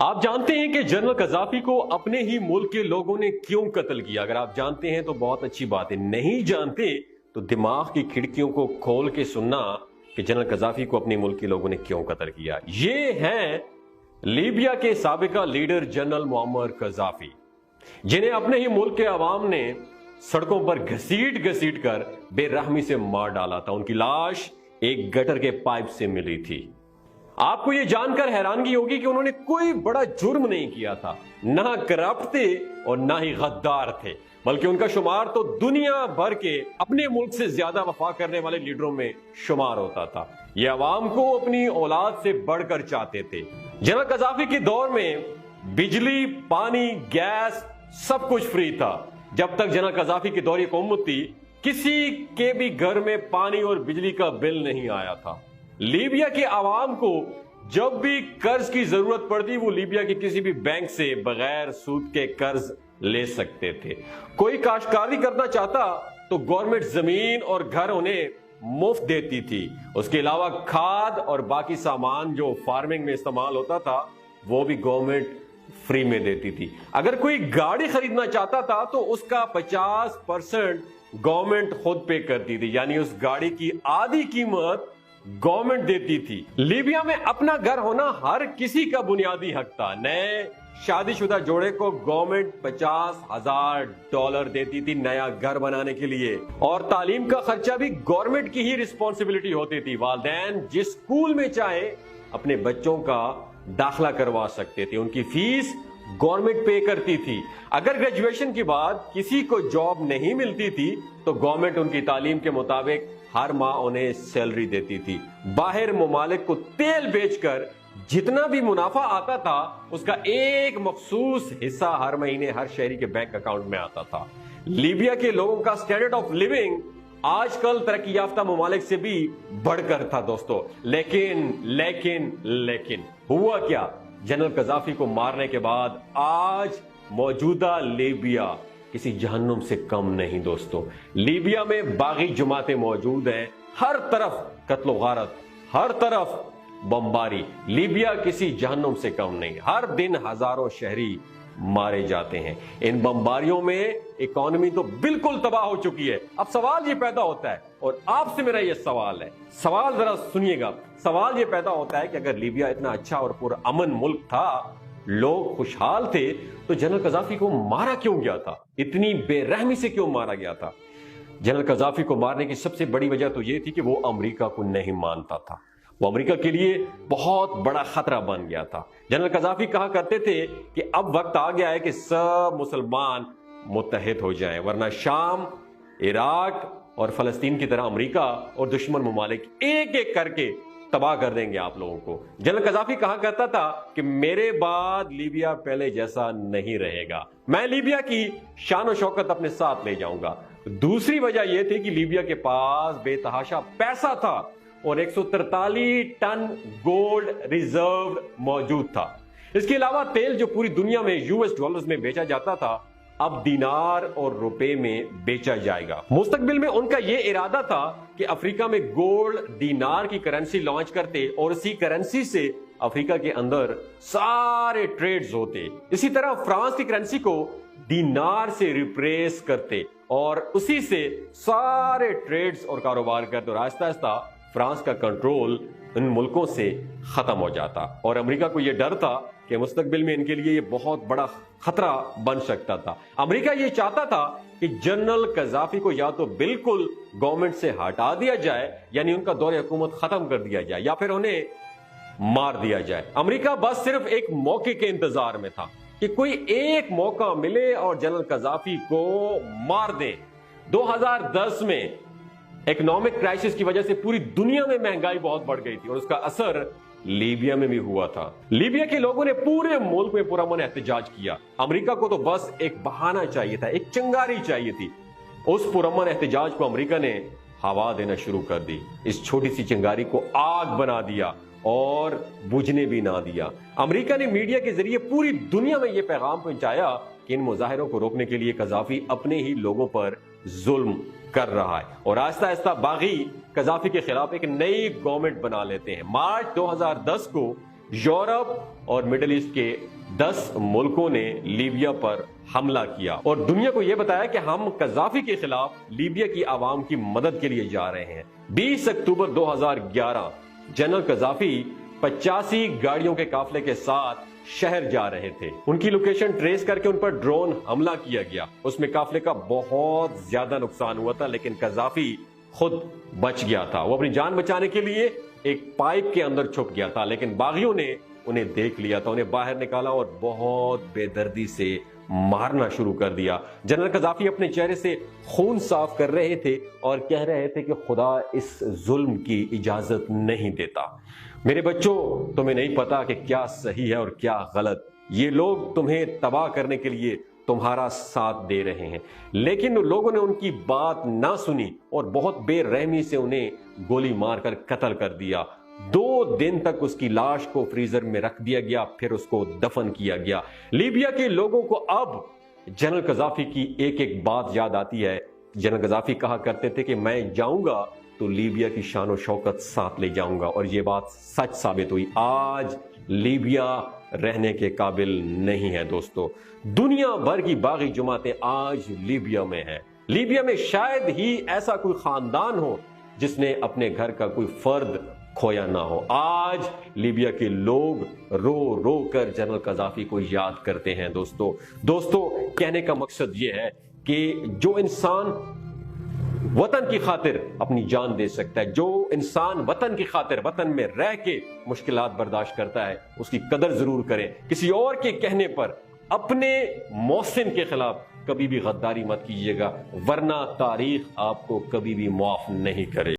آپ جانتے ہیں کہ جنرل قذافی کو اپنے ہی ملک کے لوگوں نے کیوں قتل کیا؟ اگر آپ جانتے ہیں تو بہت اچھی بات ہے، نہیں جانتے تو دماغ کی کھڑکیوں کو کھول کے سننا کہ جنرل قذافی کو اپنے ملک کے لوگوں نے کیوں قتل کیا۔ یہ ہیں لیبیا کے سابقہ لیڈر جنرل معمر قذافی، جنہیں اپنے ہی ملک کے عوام نے سڑکوں پر گھسیٹ گھسیٹ کر بے رحمی سے مار ڈالا تھا۔ ان کی لاش ایک گٹر کے پائپ سے ملی تھی۔ آپ کو یہ جان کر حیرانگی ہوگی کہ انہوں نے کوئی بڑا جرم نہیں کیا تھا، نہ کرپٹ تھے اور نہ ہی غدار تھے، بلکہ ان کا شمار تو دنیا بھر کے اپنے ملک سے زیادہ وفا کرنے والے لیڈروں میں شمار ہوتا تھا۔ یہ عوام کو اپنی اولاد سے بڑھ کر چاہتے تھے۔ جنرل قذافی کے دور میں بجلی، پانی، گیس سب کچھ فری تھا۔ جب تک جنرل قذافی کی دور حکومت تھی، کسی کے بھی گھر میں پانی اور بجلی کا بل نہیں آیا تھا۔ لیبیا کے عوام کو جب بھی قرض کی ضرورت پڑتی، وہ لیبیا کے کسی بھی بینک سے بغیر سود کے قرض لے سکتے تھے۔ کوئی کاشتکاری کرنا چاہتا تو گورنمنٹ زمین اور گھر انہیں مفت دیتی تھی۔ اس کے علاوہ کھاد اور باقی سامان جو فارمنگ میں استعمال ہوتا تھا وہ بھی گورنمنٹ فری میں دیتی تھی۔ اگر کوئی گاڑی خریدنا چاہتا تھا تو اس کا 50% گورنمنٹ خود پے کرتی تھی، یعنی اس گاڑی کی آدھی قیمت گورنمنٹ دیتی تھی۔ لیبیا میں اپنا گھر ہونا ہر کسی کا بنیادی حق تھا۔ نئے شادی شدہ جوڑے کو گورنمنٹ $50,000 دیتی تھی نیا گھر بنانے کے لیے، اور تعلیم کا خرچہ بھی گورنمنٹ کی ہی رسپانسبلٹی ہوتی تھی۔ والدین جس اسکول میں چاہے اپنے بچوں کا داخلہ کروا سکتے تھے، ان کی فیس گورنمنٹ پے کرتی تھی۔ اگر گریجویشن کے بعد کسی کو جاب نہیں ملتی تھی تو گورنمنٹ ان کی تعلیم کے مطابق ہر ماہ انہیں سیلری دیتی تھی۔ باہر ممالک کو تیل بیچ کر جتنا بھی منافع آتا تھا، اس کا ایک مخصوص حصہ ہر مہینے ہر شہری کے بینک اکاؤنٹ میں آتا تھا۔ لیبیا کے لوگوں کا سٹینڈرڈ آف لیونگ آج کل ترقی یافتہ ممالک سے بھی بڑھ کر تھا دوستو۔ لیکن ہوا کیا؟ جنرل قذافی کو مارنے کے بعد آج موجودہ لیبیا کسی جہنم سے کم نہیں دوستو۔ لیبیا میں باغی جماعتیں موجود ہیں، ہر طرف قتل و غارت، ہر طرف بمباری۔ لیبیا کسی جہنم سے کم نہیں، ہر دن ہزاروں شہری مارے جاتے ہیں۔ ان بمباریوں میں اکانومی تو بالکل تباہ ہو چکی ہے۔ اب سوال یہ پیدا ہوتا ہے، اور آپ سے میرا یہ سوال ہے، سوال ذرا سنیے گا، سوال یہ پیدا ہوتا ہے کہ اگر لیبیا اتنا اچھا اور پرامن ملک تھا، لوگ خوشحال تھے، تو جنرل قذافی کو مارا کیوں گیا تھا؟ اتنی بے رحمی سے کیوں مارا گیا تھا؟ جنرل قذافی کو مارنے کی سب سے بڑی وجہ تو یہ تھی کہ وہ امریکہ کو نہیں مانتا تھا۔ وہ امریکہ کے لیے بہت بڑا خطرہ بن گیا تھا۔ جنرل قذافی کہا کرتے تھے کہ اب وقت آ گیا ہے کہ سب مسلمان متحد ہو جائیں، ورنہ شام، عراق اور فلسطین کی طرح امریکہ اور دشمن ممالک ایک ایک کر کے تباہ کر دیں گے آپ لوگوں کو۔ جنرل قذافی کہا کرتا تھا کہ میرے بعد لیبیا پہلے جیسا نہیں رہے گا، میں لیبیا کی شان و شوکت اپنے ساتھ لے جاؤں گا۔ دوسری وجہ یہ تھی کہ لیبیا کے پاس بے تحاشا پیسہ تھا اور 143 ٹن گولڈ ریزرو موجود تھا۔ اس کے علاوہ تیل جو پوری دنیا میں $US میں بیچا جاتا تھا، اب دینار اور روپے میں بیچا جائے گا۔ مستقبل میں ان کا یہ ارادہ تھا کہ افریقہ میں گولڈ دینار کی کرنسی لانچ کرتے اور اسی کرنسی سے افریقہ کے اندر سارے ٹریڈز ہوتے۔ اسی طرح فرانس کی کرنسی کو دینار سے ریپلیس کرتے اور اسی سے سارے ٹریڈز اور کاروبار کرتے، اور آہستہ آہستہ فرانس کا کنٹرول ان ملکوں سے ختم ہو جاتا۔ اور امریکہ کو یہ ڈر تھا کہ مستقبل میں ان کے لیے یہ بہت بڑا خطرہ بن سکتا تھا۔ امریکہ یہ چاہتا تھا کہ جنرل قذافی کو یا تو بالکل گورنمنٹ سے ہٹا دیا جائے، یعنی ان کا دور حکومت ختم کر دیا جائے، یا پھر انہیں مار دیا جائے۔ امریکہ بس صرف ایک موقع کے انتظار میں تھا کہ کوئی ایک موقع ملے اور جنرل قذافی کو مار دیں۔ 2010 میں اکنامک کرائسس کی وجہ سے پوری دنیا میں مہنگائی بہت بڑھ گئی تھی، اور اس کا اثر لیبیا میں بھی ہوا تھا۔ لیبیا کے لوگوں نے پورے ملک میں پرامن احتجاج کیا۔ امریکہ کو تو بس ایک بہانہ چاہیے تھا، ایک چنگاری چاہیے تھی۔ اس پرامن احتجاج کو امریکہ نے ہوا دینا شروع کر دی، اس چھوٹی سی چنگاری کو آگ بنا دیا اور بجھنے بھی نہ دیا۔ امریکہ نے میڈیا کے ذریعے پوری دنیا میں یہ پیغام پہنچایا کہ ان مظاہروں کو روکنے کے لیے قذافی اپنے ہی لوگوں پر ظلم کر رہا ہے، اور آہستہ آہستہ باغی قذافی کے خلاف ایک نئی گورنمنٹ بنا لیتے ہیں۔ مارچ 2010 کو یورپ اور مڈل ایسٹ کے 10 ملکوں نے لیبیا پر حملہ کیا اور دنیا کو یہ بتایا کہ ہم قذافی کے خلاف لیبیا کی عوام کی مدد کے لیے جا رہے ہیں۔ 20 اکتوبر 2011 جنرل قذافی 85 گاڑیوں کے قافلے کے ساتھ شہر جا رہے تھے۔ ان کی لوکیشن ٹریس کر کے ان پر ڈرون حملہ کیا گیا۔ اس میں قافلے کا بہت زیادہ نقصان ہوا تھا، لیکن قذافی خود بچ گیا تھا۔ وہ اپنی جان بچانے کے لیے ایک پائپ کے اندر چھپ گیا تھا، لیکن باغیوں نے انہیں دیکھ لیا تھا، انہیں باہر نکالا اور بہت بے دردی سے مارنا شروع کر دیا۔ جنرل قذافی اپنے چہرے سے خون صاف کر رہے تھے اور کہہ رہے تھے کہ خدا اس ظلم کی اجازت نہیں دیتا۔ میرے بچوں، تمہیں نہیں پتا کہ کیا صحیح ہے اور کیا غلط۔ یہ لوگ تمہیں تباہ کرنے کے لیے تمہارا ساتھ دے رہے ہیں، لیکن لوگوں نے ان کی بات نہ سنی اور بہت بے رحمی سے انہیں گولی مار کر قتل کر دیا۔ 2 دن تک اس کی لاش کو فریزر میں رکھ دیا گیا، پھر اس کو دفن کیا گیا۔ لیبیا کے لوگوں کو اب جنرل قذافی کی ایک ایک بات یاد آتی ہے۔ جنرل قذافی کہا کرتے تھے کہ میں جاؤں گا تو لیبیا کی شان و شوکت ساتھ لے جاؤں گا، اور یہ بات سچ ثابت ہوئی۔ آج لیبیا رہنے کے قابل نہیں ہے دوستو۔ دنیا بھر کی باغی جماعتیں آج لیبیا میں ہیں۔ لیبیا میں شاید ہی ایسا کوئی خاندان ہو جس نے اپنے گھر کا کوئی فرد کھویا نہ ہو۔ آج لیبیا کے لوگ رو رو کر جنرل قذافی کو یاد کرتے ہیں دوستو کہنے کا مقصد یہ ہے کہ جو انسان وطن کی خاطر اپنی جان دے سکتا ہے، جو انسان وطن کی خاطر وطن میں رہ کے مشکلات برداشت کرتا ہے، اس کی قدر ضرور کریں۔ کسی اور کے کہنے پر اپنے محسن کے خلاف کبھی بھی غداری مت کیجیے گا، ورنہ تاریخ آپ کو کبھی بھی معاف نہیں کرے۔